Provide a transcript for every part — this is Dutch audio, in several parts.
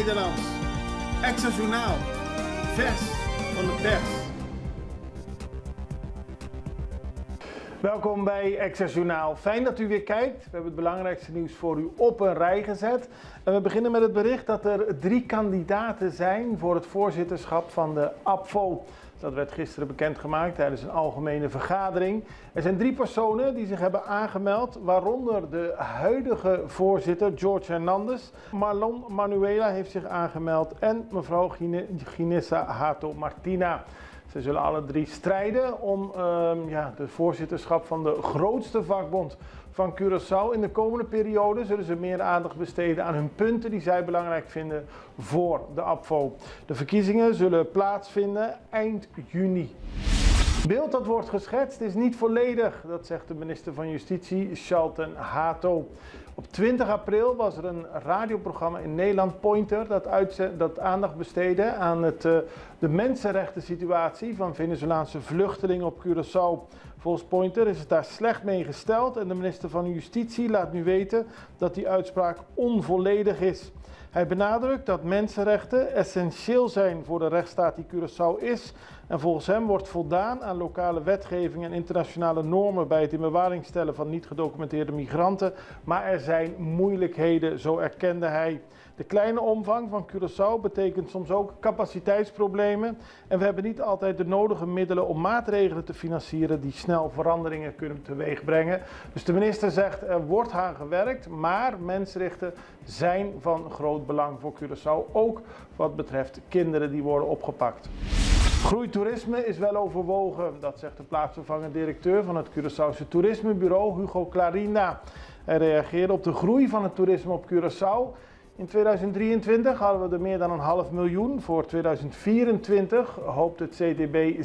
Nederlands. Extra Journaal. Vers van de pers. Welkom bij Extra Journaal. Fijn dat u weer kijkt. We hebben het belangrijkste nieuws voor u op een rij gezet. En we beginnen met het bericht dat er 3 kandidaten zijn voor het voorzitterschap van de APVO. Dat werd gisteren bekendgemaakt tijdens een algemene vergadering. Er zijn 3 personen die zich hebben aangemeld, waaronder de huidige voorzitter George Hernandez. Marlon Manuela heeft zich aangemeld en mevrouw Ginessa Hato Martina. Ze zullen alle 3 strijden om de voorzitterschap van de grootste vakbond van Curaçao. In de komende periode zullen ze meer aandacht besteden aan hun punten die zij belangrijk vinden voor de APVO. De verkiezingen zullen plaatsvinden eind juni. Het beeld dat wordt geschetst is niet volledig, dat zegt de minister van Justitie, Shalton Hato. Op 20 april was er een radioprogramma in Nederland, Pointer, dat aandacht besteedde aan de mensenrechten situatie van Venezolaanse vluchtelingen op Curaçao. Volgens Pointer is het daar slecht mee gesteld en de minister van Justitie laat nu weten dat die uitspraak onvolledig is. Hij benadrukt dat mensenrechten essentieel zijn voor de rechtsstaat die Curaçao is. En volgens hem wordt voldaan aan lokale wetgeving en internationale normen bij het in bewaring stellen van niet gedocumenteerde migranten. Maar er zijn moeilijkheden, zo erkende hij. De kleine omvang van Curaçao betekent soms ook capaciteitsproblemen. En we hebben niet altijd de nodige middelen om maatregelen te financieren die snel veranderingen kunnen teweegbrengen. Dus de minister zegt er wordt aan gewerkt, maar mensenrechten zijn van groot belang voor Curaçao. Ook wat betreft kinderen die worden opgepakt. Groeitoerisme is wel overwogen, dat zegt de plaatsvervangend directeur van het Curaçaose toerismebureau Hugo Clarinda. Hij reageerde op de groei van het toerisme op Curaçao. In 2023 hadden we er meer dan 500.000. Voor 2024 hoopt het CTB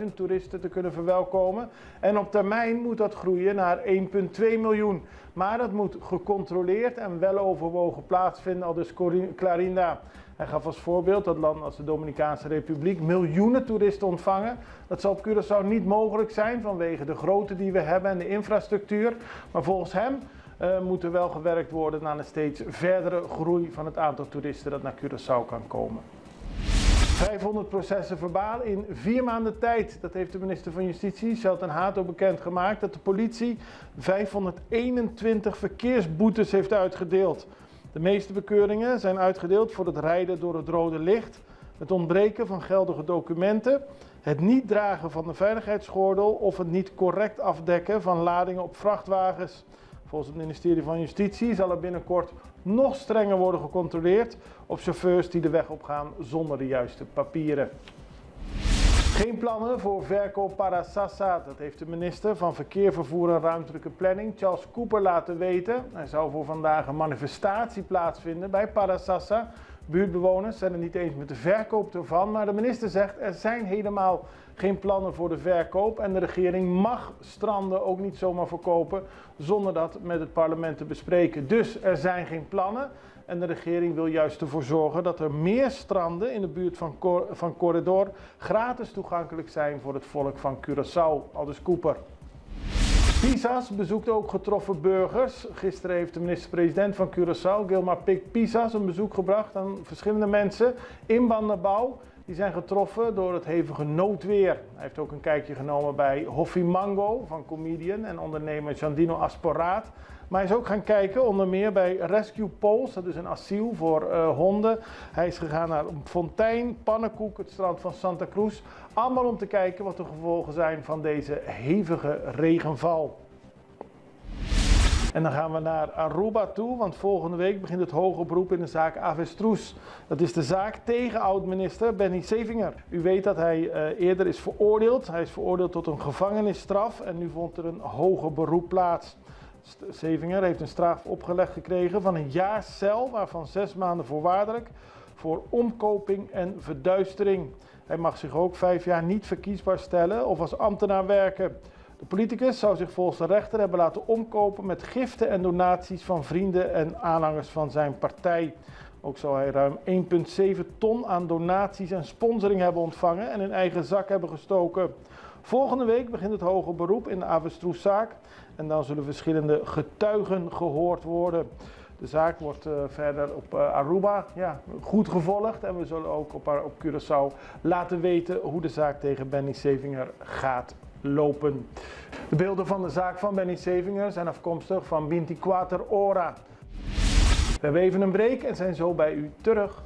700.000 toeristen te kunnen verwelkomen. En op termijn moet dat groeien naar 1,2 miljoen. Maar dat moet gecontroleerd en wel overwogen plaatsvinden, aldus Clarinda. Hij gaf als voorbeeld dat landen als de Dominicaanse Republiek miljoenen toeristen ontvangen. Dat zal op Curaçao niet mogelijk zijn vanwege de grootte die we hebben en de infrastructuur. Maar volgens hem moet er wel gewerkt worden aan een steeds verdere groei van het aantal toeristen dat naar Curaçao kan komen. 500 processen verbaal in 4 maanden tijd. Dat heeft de minister van Justitie, Shalton Hato, bekendgemaakt dat de politie 521 verkeersboetes heeft uitgedeeld. De meeste bekeuringen zijn uitgedeeld voor het rijden door het rode licht, het ontbreken van geldige documenten, het niet dragen van de veiligheidsgordel of het niet correct afdekken van ladingen op vrachtwagens. Volgens het ministerie van Justitie zal er binnenkort nog strenger worden gecontroleerd op chauffeurs die de weg opgaan zonder de juiste papieren. Geen plannen voor verkoop Parasassa, dat heeft de minister van Verkeer, Vervoer en Ruimtelijke Planning, Charles Cooper, laten weten. Er zou voor vandaag een manifestatie plaatsvinden bij Parasassa. Buurtbewoners zijn het niet eens met de verkoop ervan, maar de minister zegt er zijn helemaal geen plannen voor de verkoop en de regering mag stranden ook niet zomaar verkopen zonder dat met het parlement te bespreken. Dus er zijn geen plannen en de regering wil juist ervoor zorgen dat er meer stranden in de buurt van Corridor gratis toegankelijk zijn voor het volk van Curaçao, aldus Cooper. Pisas bezoekt ook getroffen burgers. Gisteren heeft de minister-president van Curaçao, Gilmar Pik Pisas, een bezoek gebracht aan verschillende mensen in Bandabao. Die zijn getroffen door het hevige noodweer. Hij heeft ook een kijkje genomen bij Hoffie Mango van comedian en ondernemer Jandino Asporaat. Maar hij is ook gaan kijken onder meer bij Rescue Pols, dat is een asiel voor honden. Hij is gegaan naar Fontein, Pannenkoek, het strand van Santa Cruz. Allemaal om te kijken wat de gevolgen zijn van deze hevige regenval. En dan gaan we naar Aruba toe, want volgende week begint het hoger beroep in de zaak Avestruz. Dat is de zaak tegen oud-minister Benny Sevinger. U weet dat hij eerder is veroordeeld. Hij is veroordeeld tot een gevangenisstraf en nu vond er een hoger beroep plaats. Sevinger heeft een straf opgelegd gekregen van 1 jaar cel, waarvan 6 maanden voorwaardelijk, voor omkoping en verduistering. Hij mag zich ook 5 jaar niet verkiesbaar stellen of als ambtenaar werken. De politicus zou zich volgens de rechter hebben laten omkopen met giften en donaties van vrienden en aanhangers van zijn partij. Ook zou hij ruim 1,7 ton aan donaties en sponsoring hebben ontvangen en in eigen zak hebben gestoken. Volgende week begint het hoger beroep in de Avestruz-zaak en dan zullen verschillende getuigen gehoord worden. De zaak wordt verder op Aruba goed gevolgd en we zullen ook op Curaçao laten weten hoe de zaak tegen Benny Sevinger gaat lopen. De beelden van de zaak van Benny Sevinger zijn afkomstig van 24 Ora. We hebben even een break en zijn zo bij u terug.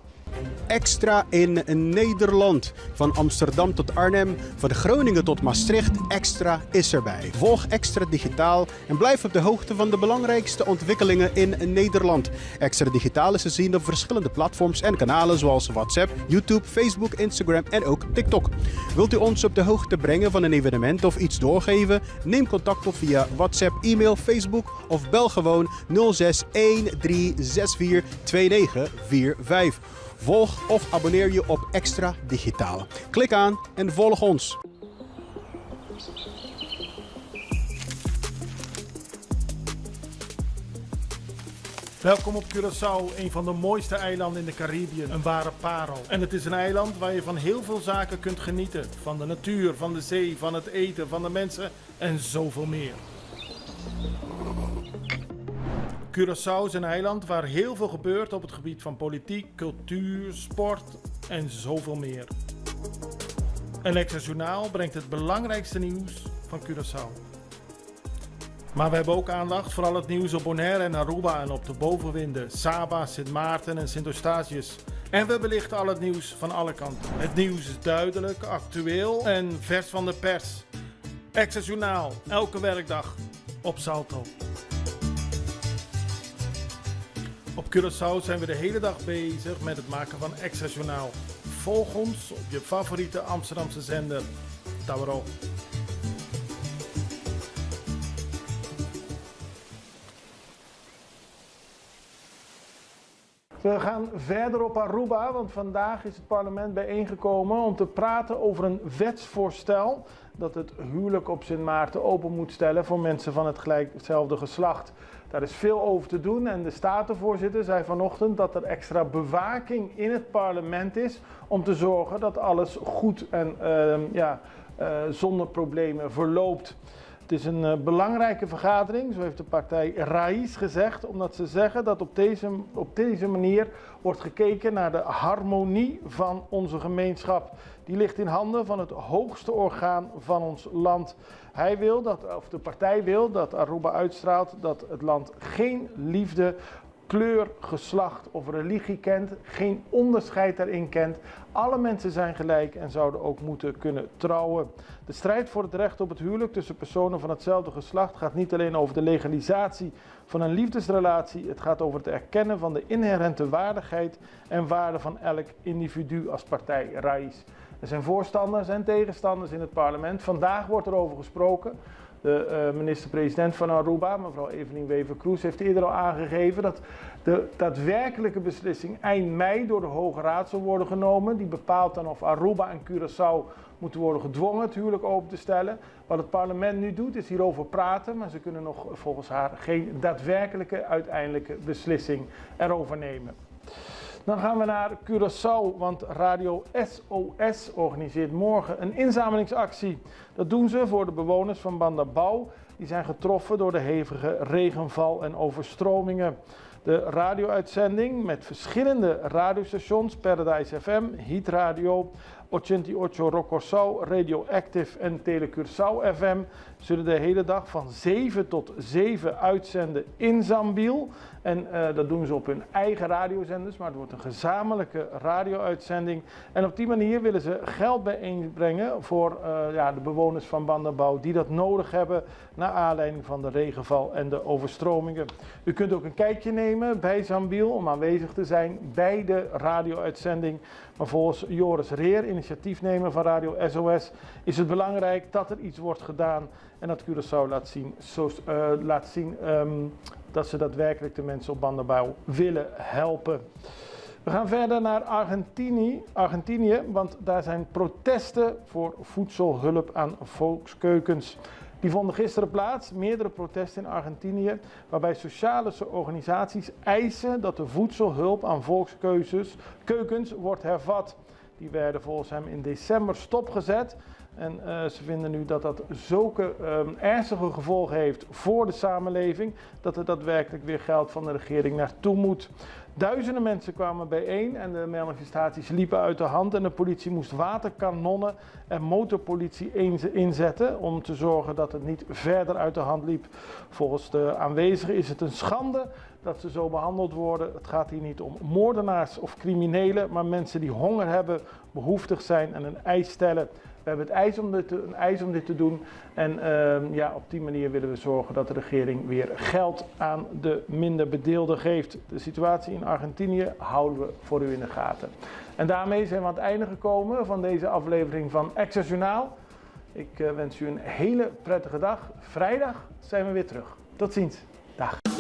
Extra in Nederland. Van Amsterdam tot Arnhem, van Groningen tot Maastricht, Extra is erbij. Volg Extra Digitaal en blijf op de hoogte van de belangrijkste ontwikkelingen in Nederland. Extra Digitaal is te zien op verschillende platforms en kanalen zoals WhatsApp, YouTube, Facebook, Instagram en ook TikTok. Wilt u ons op de hoogte brengen van een evenement of iets doorgeven? Neem contact op via WhatsApp, e-mail, Facebook of bel gewoon 06 1364 2945. Volg of abonneer je op Extra Digitaal. Klik aan en volg ons. Welkom op Curaçao, een van de mooiste eilanden in de Caribiën. Een ware parel. En het is een eiland waar je van heel veel zaken kunt genieten. Van de natuur, van de zee, van het eten, van de mensen en zoveel meer. Curaçao is een eiland waar heel veel gebeurt op het gebied van politiek, cultuur, sport en zoveel meer. En Extra Journaal brengt het belangrijkste nieuws van Curaçao. Maar we hebben ook aandacht voor al het nieuws op Bonaire en Aruba en op de bovenwinden, Saba, Sint Maarten en Sint Eustatius. En we belichten al het nieuws van alle kanten. Het nieuws is duidelijk, actueel en vers van de pers. Extra Journaal, elke werkdag op Salto. Op Curaçao zijn we de hele dag bezig met het maken van Extra Journaal. Volg ons op je favoriete Amsterdamse zender, Tauro. We gaan verder op Aruba, want vandaag is het parlement bijeengekomen om te praten over een wetsvoorstel dat het huwelijk op Sint Maarten open moet stellen voor mensen van hetzelfde geslacht. Daar is veel over te doen en de statenvoorzitter zei vanochtend dat er extra bewaking in het parlement is om te zorgen dat alles goed en zonder problemen verloopt. Het is een belangrijke vergadering, zo heeft de partij Raïs gezegd, omdat ze zeggen dat op deze manier wordt gekeken naar de harmonie van onze gemeenschap. Die ligt in handen van het hoogste orgaan van ons land. De partij wil dat Aruba uitstraalt dat het land geen liefde, kleur, geslacht of religie kent, geen onderscheid daarin kent. Alle mensen zijn gelijk en zouden ook moeten kunnen trouwen. De strijd voor het recht op het huwelijk tussen personen van hetzelfde geslacht gaat niet alleen over de legalisatie van een liefdesrelatie. Het gaat over het erkennen van de inherente waardigheid en waarde van elk individu als partij Raïs. Er zijn voorstanders en tegenstanders in het parlement. Vandaag wordt er over gesproken. De minister-president van Aruba, mevrouw Evelien Wever-Kroes, heeft eerder al aangegeven dat de daadwerkelijke beslissing eind mei door de Hoge Raad zal worden genomen. Die bepaalt dan of Aruba en Curaçao moeten worden gedwongen het huwelijk open te stellen. Wat het parlement nu doet is hierover praten, maar ze kunnen nog volgens haar geen daadwerkelijke uiteindelijke beslissing erover nemen. Dan gaan we naar Curaçao, want Radio SOS organiseert morgen een inzamelingsactie. Dat doen ze voor de bewoners van Bandabau. Die zijn getroffen door de hevige regenval en overstromingen. De radio-uitzending met verschillende radiostations, Paradise FM, Hit Radio, 88 Rocorsau, Radioactive en Telecuraçao FM, zullen de hele dag van 7 tot 7 uitzenden in Zambiel. En dat doen ze op hun eigen radiozenders, maar het wordt een gezamenlijke radio-uitzending. En op die manier willen ze geld bijeenbrengen voor de bewoners van Bandabau die dat nodig hebben naar aanleiding van de regenval en de overstromingen. U kunt ook een kijkje nemen bij Zambiel om aanwezig te zijn bij de radio-uitzending. Maar volgens Joris Reer, initiatiefnemer van Radio SOS, is het belangrijk dat er iets wordt gedaan en dat Curaçao laat zien dat ze daadwerkelijk de mensen op Bandabau willen helpen. We gaan verder naar Argentinië, want daar zijn protesten voor voedselhulp aan volkskeukens. Die vonden gisteren plaats, meerdere protesten in Argentinië, waarbij sociale organisaties eisen dat de voedselhulp aan volkskeukens wordt hervat. Die werden volgens hem in december stopgezet En ze vinden nu dat dat zulke ernstige gevolgen heeft voor de samenleving, dat er daadwerkelijk weer geld van de regering naartoe moet. Duizenden mensen kwamen bijeen en de manifestaties liepen uit de hand en de politie moest waterkanonnen en motorpolitie inzetten om te zorgen dat het niet verder uit de hand liep. Volgens de aanwezigen is het een schande dat ze zo behandeld worden. Het gaat hier niet om moordenaars of criminelen, maar mensen die honger hebben, behoeftig zijn en een eis stellen. We hebben het ijs om dit te doen en op die manier willen we zorgen dat de regering weer geld aan de minder bedeelden geeft. De situatie in Argentinië houden we voor u in de gaten. En daarmee zijn we aan het einde gekomen van deze aflevering van Extra Journaal. Ik wens u een hele prettige dag. Vrijdag zijn we weer terug. Tot ziens. Dag.